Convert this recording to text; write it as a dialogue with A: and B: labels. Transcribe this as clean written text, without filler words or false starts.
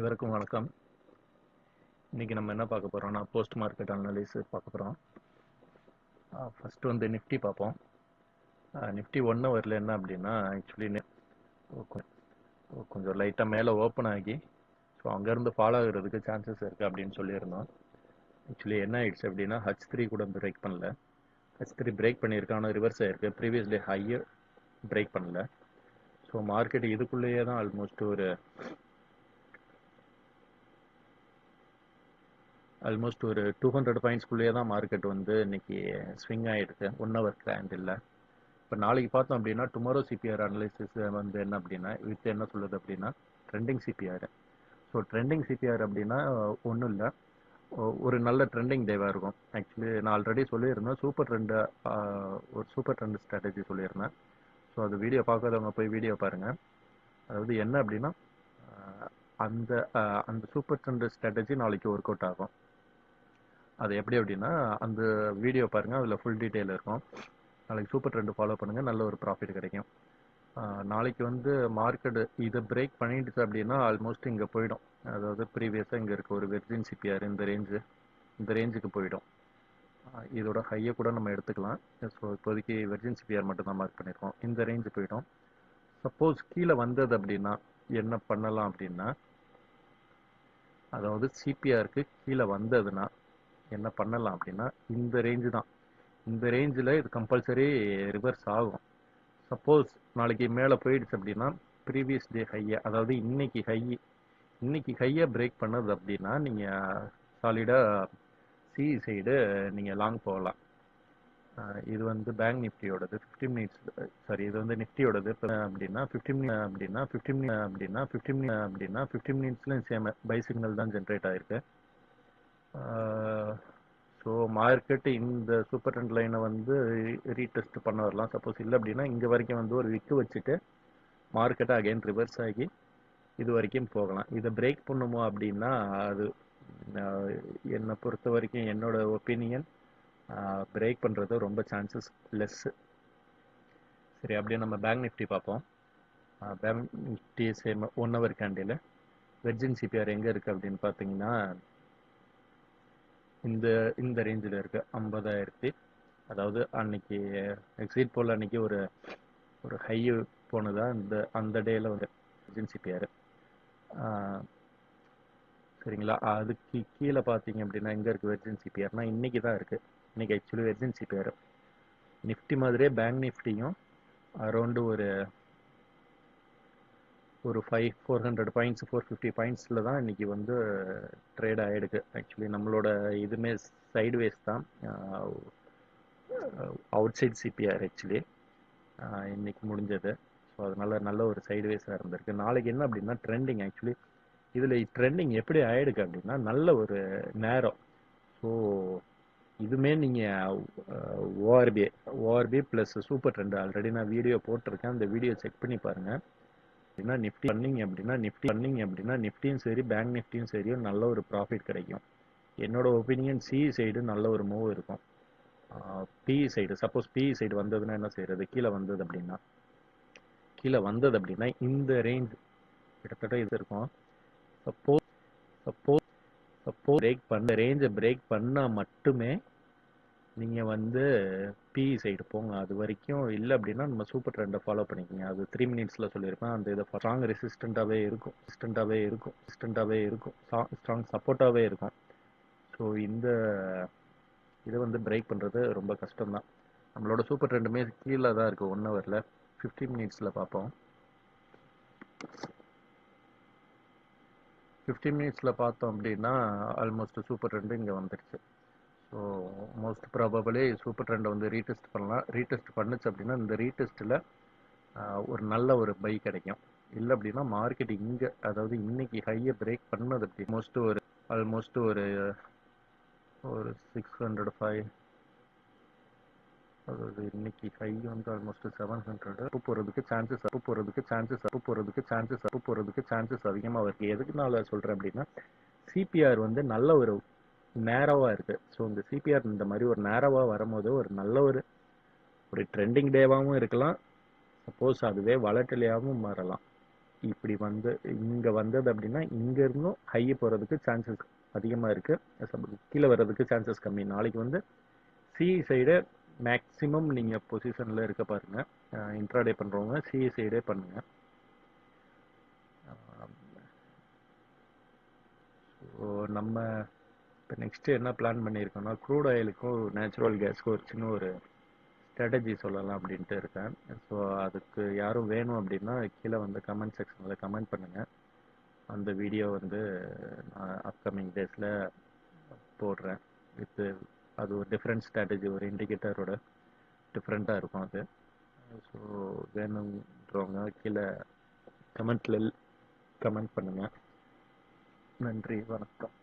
A: அனைவருக்கும் வணக்கம். இன்னைக்கு நம்ம என்ன பார்க்க போறோம்னா போஸ்ட் மார்க்கெட் அனாலிசிஸ் பார்க்க போறோம். ஃபர்ஸ்ட் வந்து நிஃப்டி பார்ப்போம். நிஃப்டி 1 ஹவர்ல என்ன அப்படின்னா ஆக்சுவலி கொஞ்சம் லைட்டாக மேலே ஓப்பன் ஆகி ஸோ அங்கேருந்து ஃபாலோ ஆகுறதுக்கு சான்சஸ் இருக்குது அப்படின்னு சொல்லியிருந்தோம். ஆக்சுவலி என்ன ஆயிடுச்சு அப்படின்னா H3 கூட பிரேக் பண்ணல. H3 பிரேக் பண்ணியிருக்கான ரிவர்ஸ் ஆயிருக்கு. ப்ரீவியஸ் டே ஹையை பிரேக் பண்ணல. ஸோ மார்க்கெட் இதுக்குள்ளேயே தான் ஆல்மோஸ்ட் ஒரு 200 பாயிண்ட்ஸ்குள்ளேயே தான் மார்க்கெட் வந்து இன்னைக்கு ஸ்விங் ஆகிருக்கு 1 ஹவர் கேண்டில். இப்போ நாளைக்கு பார்த்தோம் அப்படின்னா டுமாரோ சிபிஆர் அனலைசிஸ் வந்து என்ன அப்படின்னா என்ன சொல்லுது அப்படின்னா trending CPR. So trending CPR அப்படின்னா ஒன்றும் இல்லை, ஒரு நல்ல ட்ரெண்டிங் டேவாக இருக்கும். ஆக்சுவலி நான் ஆல்ரெடி சொல்லியிருந்தேன் ஒரு சூப்பர் ட்ரெண்ட் ஸ்ட்ராட்டஜி சொல்லியிருந்தேன். ஸோ அது வீடியோ பார்க்காதவங்க போய் வீடியோ பாருங்கள். அதாவது என்ன அப்படின்னா அந்த அந்த சூப்பர் ட்ரெண்ட் ஸ்ட்ராட்டஜி நாளைக்கு ஒர்க் அவுட் ஆகும். அது எப்படி அப்படின்னா அந்த வீடியோ பாருங்கள், அதில் ஃபுல் டீட்டெயில் இருக்கும். நாளைக்கு சூப்பர் ட்ரெண்ட் ஃபாலோ பண்ணுங்கள், நல்ல ஒரு ப்ராஃபிட் கிடைக்கும். நாளைக்கு வந்து மார்க்கெட் இதை பிரேக் பண்ணிடுச்சு அப்படின்னா ஆல்மோஸ்ட் இங்கே போயிடும். அதாவது ப்ரீவியஸாக இங்கே இருக்க ஒரு வெர்ஜின் சிபிஆர் இந்த ரேஞ்சுக்கு போயிடும். இதோட ஹையை கூட நம்ம எடுத்துக்கலாம். ஸோ இப்போதைக்கு வெர்ஜின் சிபிஆர் மட்டும் தான் மார்க் பண்ணியிருக்கோம். இந்த ரேஞ்சு போயிடும். சப்போஸ் கீழே வந்தது அப்படின்னா என்ன பண்ணலாம் அப்படின்னா, அதாவது சிபிஆருக்கு கீழே வந்ததுன்னா என்ன பண்ணலாம் அப்படின்னா இந்த ரேஞ்சு தான். இந்த ரேஞ்சில் இது கம்பல்சரி ரிவர்ஸ் ஆகும். சப்போஸ் நாளைக்கு மேலே போயிடுச்சு அப்படின்னா ப்ரீவியஸ் டே ஹையை, அதாவது இன்னைக்கு ஹையை பிரேக் பண்ணது அப்படின்னா நீங்கள் சாலிடாக சி சைடு நீங்கள் லாங் போகலாம். இது வந்து பேங்க் நிஃப்டியோடது 15 மினிட்ஸ், சாரி இது வந்து நிஃப்டியோடது அப்படின்னா 15 மினிட்ஸ்லையும் சேம் பை சிக்னல் தான் ஜென்ரேட் ஆகிருக்கு. ஸோ மார்க்கெட்டு இந்த சூப்பர் ட்ரெண்ட் லைனை வந்து ரீடெஸ்ட் பண்ண வரலாம். சப்போஸ் இல்லை அப்படின்னா இங்கே வரைக்கும் வந்து ஒரு விக்கு வச்சுட்டு மார்க்கெட்டை அகைன் ரிவர்ஸ் ஆகி இது வரைக்கும் போகலாம். இதை பிரேக் பண்ணுமோ அப்படின்னா அது என்னை பொறுத்த வரைக்கும் என்னோட ஒப்பீனியன் பிரேக் பண்ணுறது ரொம்ப சான்சஸ் லெஸ்ஸு. சரி, அப்படியே நம்ம பேங்க் நிஃப்டி பார்ப்போம். Bank Nifty same 1 hour candle virgin CPR எங்கே இருக்குது அப்படின்னு பார்த்தீங்கன்னா இந்த ரேஞ்சில் இருக்குது 50,000. அதாவது அன்னைக்கு எக்ஸிட் போல் அன்னைக்கு ஒரு ஹை போனதா அந்த டேயில் வந்து வெர்ஜின் சிபிஆர். சரிங்களா, அதுக்கு கீழே பார்த்தீங்க அப்படின்னா எங்கே இருக்குது வெர்ஜின் சிபிஆர்னா இன்னைக்கு தான் இருக்குது. இன்னைக்கு ஆக்சுவலி வெர்ஜின் சிபிஆர் நிஃப்டி மாதிரியே பேங்க் நிஃப்டியும் அரௌண்டு ஒரு 400 பாயிண்ட்ஸ் 450 பாயிண்ட்ஸில் தான் இன்றைக்கி வந்து ட்ரேட் ஆகிடுக்கு. ஆக்சுவலி நம்மளோட இதுவுமே சைட்வேஸ் தான், அவுட் சைட் சிபிஆர் ஆக்சுவலி இன்னைக்கு முடிஞ்சது. ஸோ அதனால் நல்ல ஒரு சைட்வேஸாக இருந்திருக்கு. நாளைக்கு என்ன அப்படின்னா ட்ரெண்டிங், ஆக்சுவலி இதில் ட்ரெண்டிங் எப்படி ஆகிடுக்கு அப்படின்னா நல்ல ஒரு நேரம். ஸோ இதுவுமே நீங்கள் ORP plus super trend already நான் வீடியோ போட்டிருக்கேன், அந்த வீடியோ செக் பண்ணி பாருங்கள். நிஃப்டி பண்ணீங்க அப்படின்னா நிஃப்டியும் சரி பேங்க் நிஃப்டியும் சரி நல்ல ஒரு ப்ராஃபிட் கிடைக்கும். என்னோட ஒப்பீனியன் சி சைடு நல்ல ஒரு மூவ் இருக்கும். PE side, suppose PE side வந்ததுன்னா என்ன செய்யறது, கீழே வந்தது அப்படின்னா இந்த ரேஞ்ச் கிட்டத்தட்ட இது இருக்கும். சப்போஸ் ரேஞ்சை பிரேக் பண்ணால் மட்டுமே நீங்கள் வந்து பிஇ சைடு போங்க. அது வரைக்கும் இல்லை அப்படின்னா நம்ம சூப்பர் ட்ரெண்டை ஃபாலோ பண்ணிக்கோங்க. அது 3 மினிட்ஸில் சொல்லியிருப்பேன். அந்த இதை ஸ்ட்ராங் ரெசிஸ்டண்ட்டாகவே இருக்கும், ஸ்ட்ராங் சப்போர்ட்டாகவே இருக்கும். ஸோ இதை வந்து பிரேக் பண்ணுறது ரொம்ப கஷ்டம்தான். நம்மளோட சூப்பர் ட்ரெண்டுமே கீழே தான் இருக்குது 1 ஹவரில். 15 மினிட்ஸில் பார்ப்போம். 15 மினிட்ஸில் பார்த்தோம் அப்படின்னா ஆல்மோஸ்ட் சூப்பர் ட்ரெண்டு இங்கே வந்துடுச்சு. ஸோ மோஸ்ட் ப்ராபபிளி சூப்பர் ட்ரெண்டை வந்து ரீடெஸ்ட் பண்ணலாம். ரீடெஸ்ட் பண்ணுச்சு அப்படின்னா இந்த ரீடெஸ்ட்டில் ஒரு நல்ல ஒரு பை கிடைக்கும். இல்லை அப்படின்னா மார்க்கெட் இங்கே, அதாவது இன்னைக்கு ஹையை பிரேக் பண்ணது அப்படி ஆல்மோஸ்ட் ஒரு 605, அதாவது இன்னைக்கு ஹை வந்து ஆல்மோஸ்ட் 700 போகிறதுக்கு சான்சஸ் அதிகமாக இருக்குது. எதுக்குனால சொல்கிறேன் அப்படின்னா சிபிஆர் வந்து நல்ல ஒரு நேரவாக இருக்குது. ஸோ இந்த சிபிஆர் இந்த மாதிரி ஒரு நேரவாக வரும்போது ஒரு நல்ல ஒரு ட்ரெண்டிங் டேவாகவும் இருக்கலாம். சப்போஸ் அதுவே வலட்டிலியாகவும் மாறலாம். இப்படி வந்து இங்கே வந்தது அப்படின்னா இங்கே இருந்தும் ஹை போகிறதுக்கு சான்சஸ் அதிகமாக இருக்குது, கீழே வர்றதுக்கு சான்சஸ் கம்மி. நாளைக்கு வந்து சிஇ சைடு மேக்ஸிமம் நீங்கள் பொசிஷனில் இருக்க பாருங்கள். இன்ட்ராடே பண்ணுறவங்க சிஇ சைடே பண்ணுங்கள். ஸோ நம்ம இப்போ நெக்ஸ்ட்டு என்ன பிளான் பண்ணியிருக்கோம்னா, க்ரூட் ஆயிலுக்கும் நேச்சுரல் கேஸ்க்கும் ஒரு சின்ன ஒரு ஸ்ட்ராட்டஜி சொல்லலாம் அப்படின்ட்டு இருக்கேன். ஸோ அதுக்கு யாரும் வேணும் அப்படின்னா கீழே வந்து கமெண்ட் செக்ஷனில் கமெண்ட் பண்ணுங்கள். அந்த வீடியோ வந்து நான் அப்கமிங் டேஸில் போடுறேன். அது ஒரு டிஃப்ரெண்ட் ஸ்ட்ராட்டஜி, ஒரு இண்டிகேட்டரோட டிஃப்ரெண்ட்டாக இருக்கும் அது. ஸோ வேணுன்றவங்க கீழே கமெண்ட்டில் கமெண்ட் பண்ணுங்கள். நன்றி, வணக்கம்.